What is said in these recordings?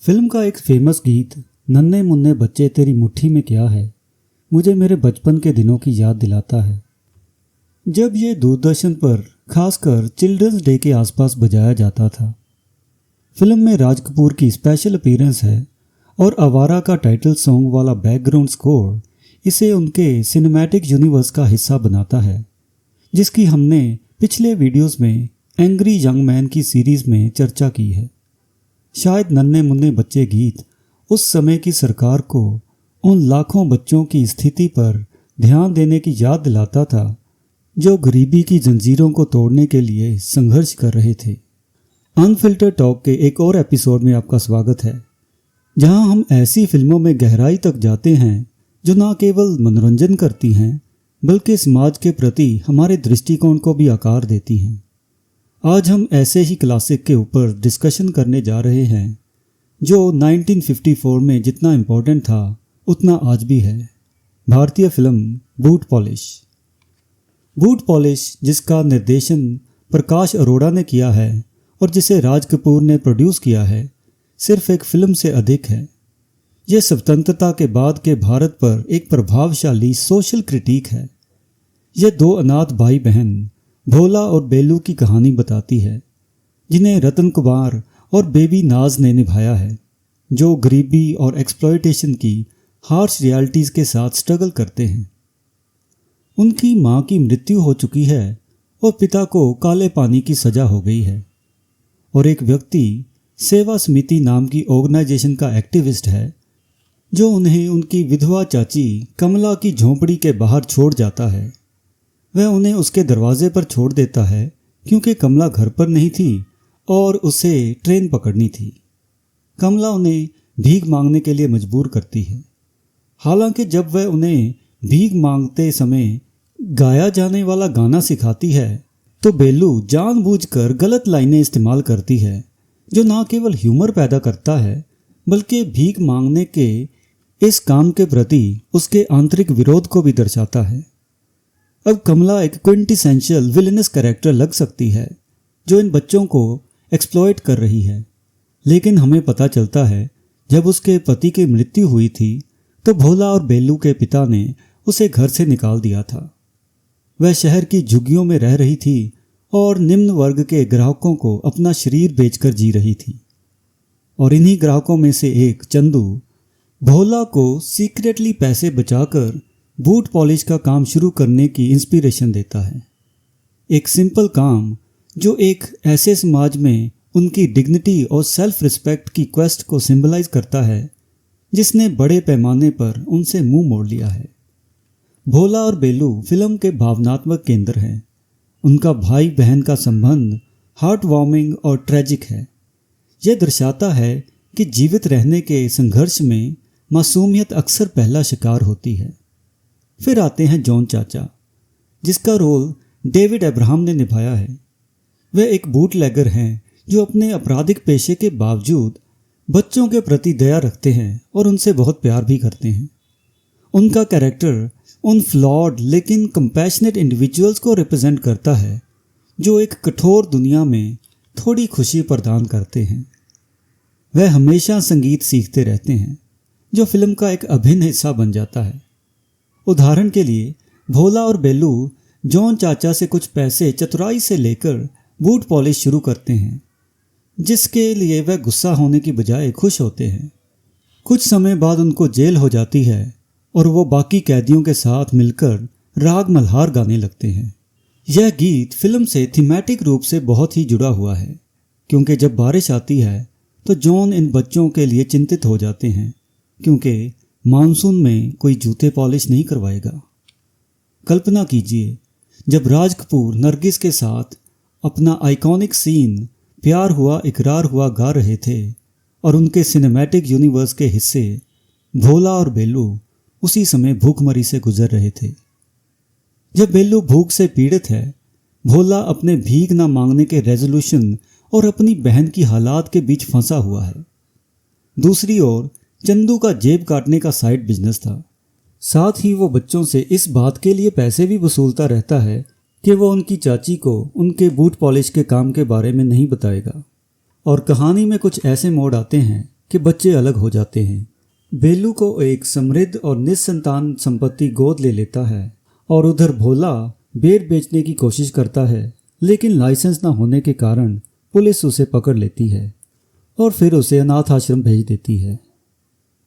Film का एक famous गीत नन्हे मुन्ने बच्चे तेरी मुट्ठी में क्या है मुझे मेरे बचपन के दिनों की याद दिलाता है। जब ये दूरदर्शन पर खासकर चिल्ड्रंस डे के आसपास बजाया जाता था। फिल्म में राज कपूर की स्पेशल अपीयरेंस है और आवारा का टाइटल सॉन्ग वाला बैकग्राउंड स्कोर इसे उनके सिनेमैटिक यूनिवर्स का हिस्सा बनाता है, जिसकी हमने पिछले वीडियोस में एंग्री यंग मैन की सीरीज में चर्चा की है। शायद नन्हे मुन्ने बच्चे गीत उस समय की सरकार को उन लाखों बच्चों की स्थिति पर ध्यान देने की याद दिलाता था जो गरीबी की जंजीरों को तोड़ने के लिए संघर्ष कर रहे थे। अनफिल्टर टॉक के एक और एपिसोड में आपका स्वागत है, जहां हम ऐसी फिल्मों में गहराई तक जाते हैं जो न केवल मनोरंजन करती हैं बल्कि समाज के प्रति हमारे दृष्टिकोण को भी आकार देती हैं। आज हम ऐसे ही क्लासिक के ऊपर डिस्कशन करने जा रहे हैं जो 1954 में जितना इम्पोर्टेंट था उतना आज भी है। भारतीय film boot polish. Boot polish, जिसका निर्देशन प्रकाश अरोड़ा ने किया है और जिसे राज कपूर ने प्रोड्यूस किया है, सिर्फ एक फिल्म से अधिक है। यह स्वतंत्रता के बाद के भारत पर एक प्रभावशाली सोशल क्रिटिक है। यह दो अनाथ भाई बहन भोला और बेलू की कहानी बताती है, जिन्हें रतन कुमार और बेबी नाज ने निभाया है, जो गरीबी और एक्सप्लॉयटेशन की हार्श रियलिटीज़ के साथ स्ट्रगल करते हैं। उनकी मां की मृत्यु हो चुकी है और पिता को काले पानी की सज़ा हो गई है, और एक व्यक्ति सेवा समिति नाम की ऑर्गेनाइजेशन का एक्टिविस्ट है जो उन्हें उनकी विधवा चाची कमला की झोंपड़ी के बाहर छोड़ जाता है। वह उन्हें उसके दरवाजे पर छोड़ देता है क्योंकि कमला घर पर नहीं थी और उसे ट्रेन पकड़नी थी। कमला उन्हें भीख मांगने के लिए मजबूर करती है। हालांकि जब वह उन्हें भीख मांगते समय गाया जाने वाला गाना सिखाती है तो बेलू जानबूझकर गलत लाइनें इस्तेमाल करती है, जो न केवल ह्यूमर पैदा करता है बल्कि भीख मांगने के इस काम के प्रति उसके आंतरिक विरोध को भी दर्शाता है। अब कमला एक क्विंटेसेंशियल विलेनस कैरेक्टर लग सकती है जो इन बच्चों को एक्सप्लॉइट कर रही है, लेकिन हमें पता चलता है जब उसके पति की मृत्यु हुई थी तो भोला और बेलू के पिता ने उसे घर से निकाल दिया था। वह शहर की झुग्गियों में रह रही थी और निम्न वर्ग के ग्राहकों को अपना शरीर बेचकर जी रही थी। और इन्हीं ग्राहकों में से एक चंदू भोला को सीक्रेटली पैसे बचाकर बूट पॉलिश का काम शुरू करने की इंस्पिरेशन देता है। एक सिंपल काम जो एक ऐसे समाज में उनकी डिग्निटी और सेल्फ रिस्पेक्ट की क्वेस्ट को सिंबलाइज करता है जिसने बड़े पैमाने पर उनसे मुंह मोड़ लिया है। भोला और बेलू फिल्म के भावनात्मक केंद्र हैं। उनका भाई बहन का संबंध हार्ट वार्मिंग और ट्रेजिक है। यह दर्शाता है कि जीवित रहने के संघर्ष में मासूमियत अक्सर पहला शिकार होती है। फिर आते हैं जॉन चाचा, जिसका रोल डेविड अब्राहम ने निभाया है। वह एक बूटलेगर हैं जो अपने आपराधिक पेशे के बावजूद बच्चों के प्रति दया रखते हैं और उनसे बहुत प्यार भी करते हैं। उनका कैरेक्टर उन फ्लॉड लेकिन कंपैशनेट इंडिविजुअल्स को रिप्रेजेंट करता है जो एक कठोर दुनिया में थोड़ी खुशी प्रदान करते हैं। वह हमेशा संगीत सीखते रहते हैं जो फिल्म का एक अभिन्न हिस्सा बन जाता है। उदाहरण के लिए भोला और बेलू जॉन चाचा से कुछ पैसे चतुराई से लेकर बूट पॉलिश शुरू करते हैं, जिसके लिए वह गुस्सा होने की बजाय खुश होते हैं। कुछ समय बाद उनको जेल हो जाती है और वो बाकी कैदियों के साथ मिलकर राग मल्हार गाने लगते हैं। यह गीत फिल्म से थीमेटिक रूप से बहुत ही जुड़ा हुआ है, क्योंकि जब बारिश आती है तो जॉन इन बच्चों के लिए चिंतित हो जाते हैं क्योंकि मानसून में कोई जूते पॉलिश नहीं करवाएगा। कल्पना कीजिए जब राज कपूर नरगिस के साथ अपना आइकॉनिक सीन प्यार हुआ इकरार हुआ गा रहे थे और उनके सिनेमैटिक यूनिवर्स के हिस्से भोला और बेलू उसी समय भूखमरी से गुजर रहे थे। जब बेलू भूख से पीड़ित है, भोला अपने भीख न मांगने के रेजोल्यूशन और अपनी बहन की हालात के बीच फंसा हुआ है। दूसरी ओर चंदू का जेब काटने का साइड बिजनेस था। साथ ही वो बच्चों से इस बात के लिए पैसे भी वसूलता रहता है कि वो उनकी चाची को उनके बूट पॉलिश के काम के बारे में नहीं बताएगा। और कहानी में कुछ ऐसे मोड़ आते हैं कि बच्चे अलग हो जाते हैं। बेलू को एक समृद्ध और निस्संतान संपत्ति गोद ले लेता है और उधर भोला बेर बेचने की कोशिश करता है, लेकिन लाइसेंस ना होने के कारण पुलिस उसे पकड़ लेती है और फिर उसे अनाथ आश्रम भेज देती है।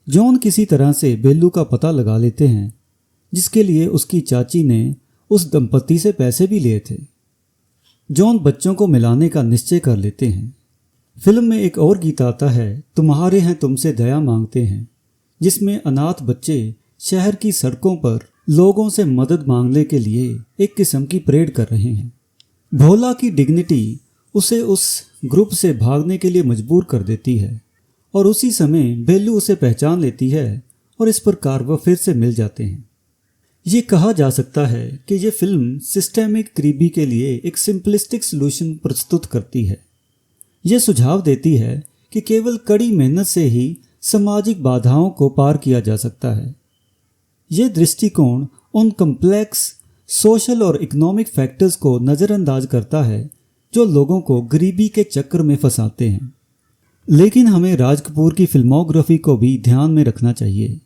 जॉन किसी तरह से बेलू का पता लगा लेते हैं, जिसके लिए उसकी चाची ने उस दंपत्ति से पैसे भी लिए थे। जॉन बच्चों को मिलाने का निश्चय कर लेते हैं। फिल्म में एक और गीत आता है, तुम्हारे हैं तुमसे दया मांगते हैं, जिसमें अनाथ बच्चे शहर की सड़कों पर लोगों से मदद मांगने के लिए एक किस्म की परेड कर रहे हैं। भोला की डिग्निटी उसे उस ग्रुप से भागने के लिए मजबूर कर देती है और उसी समय बेलू उसे पहचान लेती है और इस प्रकार वह फिर से मिल जाते हैं। ये कहा जा सकता है कि ये फिल्म सिस्टेमिक गरीबी के लिए एक सिंपलिस्टिक सलूशन प्रस्तुत करती है। यह सुझाव देती है कि केवल कड़ी मेहनत से ही सामाजिक बाधाओं को पार किया जा सकता है। यह दृष्टिकोण उन कॉम्प्लेक्स सोशल और इकोनॉमिक फैक्टर्स को नज़रअंदाज करता है जो लोगों को गरीबी के चक्कर में फंसाते हैं। लेकिन हमें राज कपूर की फिल्मोग्राफी को भी ध्यान में रखना चाहिए।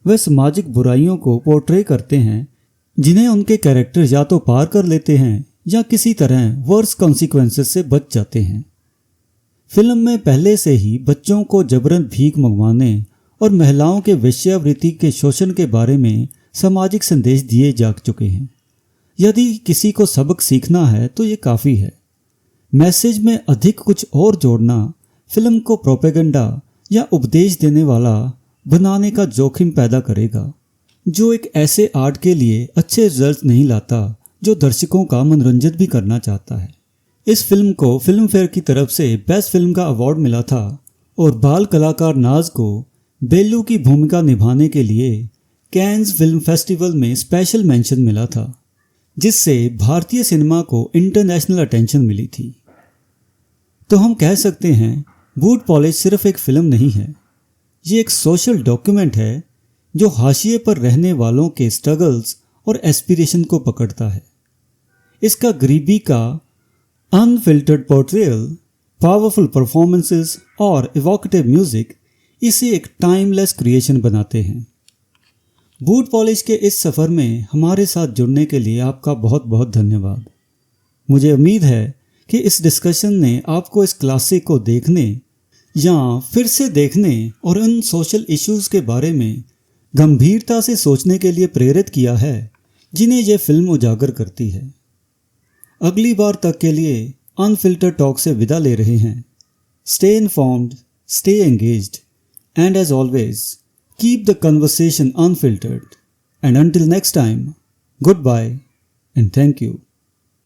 वह सामाजिक बुराइयों को पोर्ट्रे करते हैं जिन्हें उनके कैरेक्टर या तो पार कर लेते हैं या किसी तरह वर्स कॉन्सिक्वेंसेस से बच जाते हैं। फिल्म में पहले से ही बच्चों को जबरन भीख मंगवाने और महिलाओं के वेश्यावृत्ति के शोषण के बारे में सामाजिक संदेश दिए जा चुके हैं। यदि किसी को सबक सीखना है तो ये काफ़ी है। मैसेज में अधिक कुछ और जोड़ना फिल्म को प्रोपेगेंडा या उपदेश देने वाला बनाने का जोखिम पैदा करेगा, जो एक ऐसे आर्ट के लिए अच्छे रिजल्ट नहीं लाता जो दर्शकों का मनोरंजन भी करना चाहता है। इस फिल्म को फिल्म फेयर की तरफ से बेस्ट फिल्म का अवार्ड मिला था और बाल कलाकार नाज को बेलू की भूमिका निभाने के लिए कैन्स फिल्म फेस्टिवल में स्पेशल मेंशन मिला था, जिससे भारतीय सिनेमा को इंटरनेशनल अटेंशन मिली थी। तो हम कह सकते हैं बूट पॉलिश सिर्फ एक फिल्म नहीं है, ये एक सोशल डॉक्यूमेंट है जो हाशिए पर रहने वालों के स्ट्रगल्स और एस्पिरेशन को पकड़ता है। इसका गरीबी का अनफिल्टर्ड पोर्ट्रेयल, पावरफुल परफॉर्मेंसेस और इवोकेटिव म्यूजिक इसे एक टाइमलेस क्रिएशन बनाते हैं। बूट पॉलिश के इस सफ़र में हमारे साथ जुड़ने के लिए आपका बहुत बहुत धन्यवाद। मुझे उम्मीद है कि इस डिस्कशन ने आपको इस क्लासिक को देखने या फिर से देखने और उन सोशल इश्यूज़ के बारे में गंभीरता से सोचने के लिए प्रेरित किया है जिन्हें यह फिल्म उजागर करती है। अगली बार तक के लिए अनफिल्टर टॉक से विदा ले रहे हैं। Stay informed, stay engaged, and as always keep the conversation unfiltered. And until next time, goodbye and thank you.